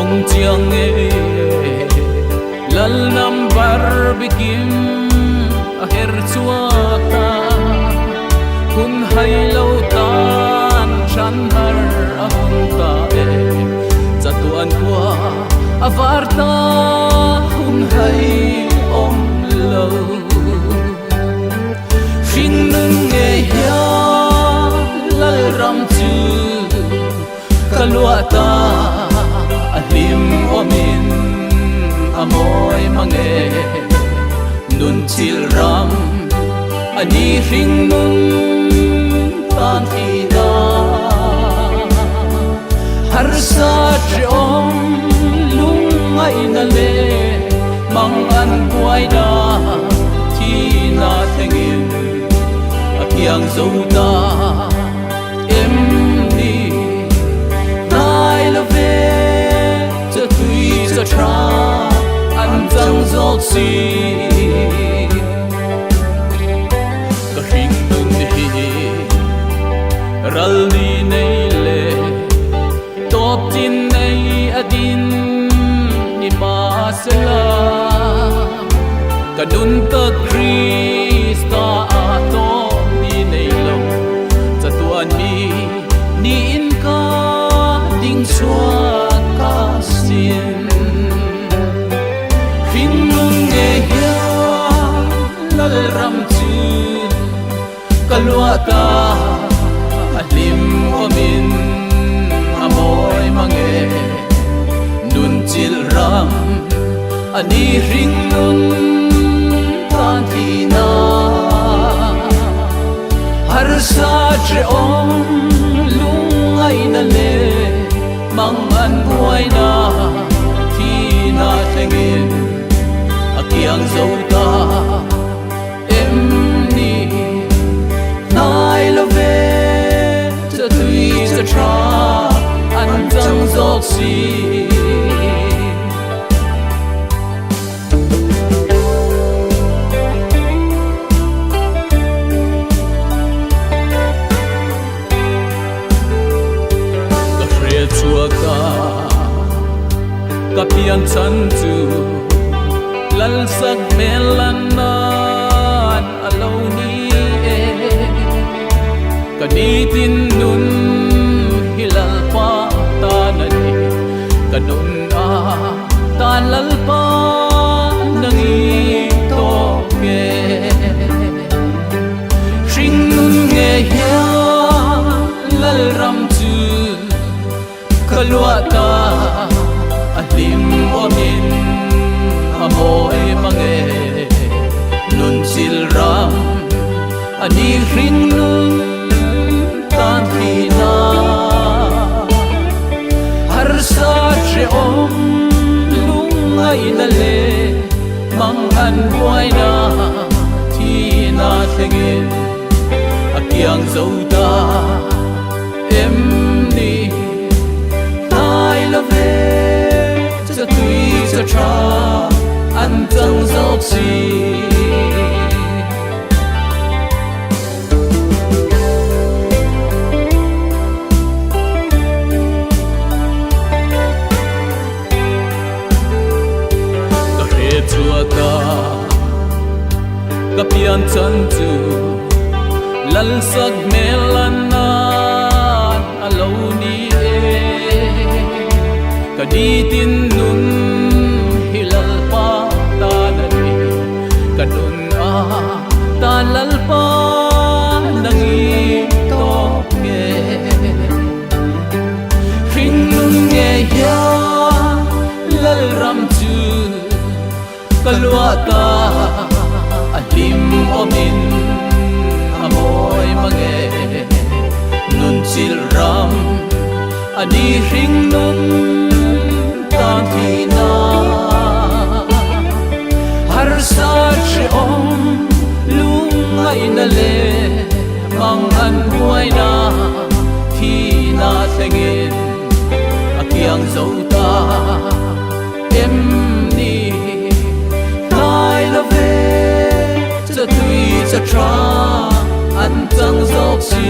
ong chiang e lal nam bar bikim a her chuata kun hai lo tan chan har a hun ta e chatuan kwa avarta hun hai om lo Hringnunah nghe ya lal ram chu luah ta Hlim omin amoy mange nun chil ram ani Hringnunah tan ina har sa om lungai na le mang an quay da thi na thengin akyang zo ta em ni nai la ve cho tui cho tra an zang zok si ka Hringnunah hi ral ni nei le top tin nei adin ni ma sela kadun ta Krista ato ni nei lo chatuan mi ni in ka ding suat ka sin Hringnunah nghe ya lal ram chu luah ta Hlim omin amoy mange nun chil ram ani Hringnunah tan ina har sa om lungai na le mang an buai na thi na thengin akyang zo ta em ni nai lo ve cho tui cho tra an zang zok si kapian chan chu lal sak melanan alo ni e kani tin nun hilal pa ta na ni kanun a ta lal pa nangi to ke Hringnunah nghe ya lal ram chu luah ta Hlim omin amoy mange nun chil ram ani Hringnunah tan ina har sa om lungai na le mang an buai na thi na thengin akyang zo ta em ni nai la ve cho tui cho tra an zang zok si ka he chuata kapian chan chu lal sak melanan alo ni e kadi tin nun hilal pa ta na ni kanun a ta lal pa nangi to ke Hringnunah nghe ya lal ram chu luah ta Hlim omin amoy mange nun chil ram ani Hringnunah tan ina har sa om lungai na le mang an buai na thi na thengin akyang zo ta em ni nai la ve cho tui cho tra an zang zok si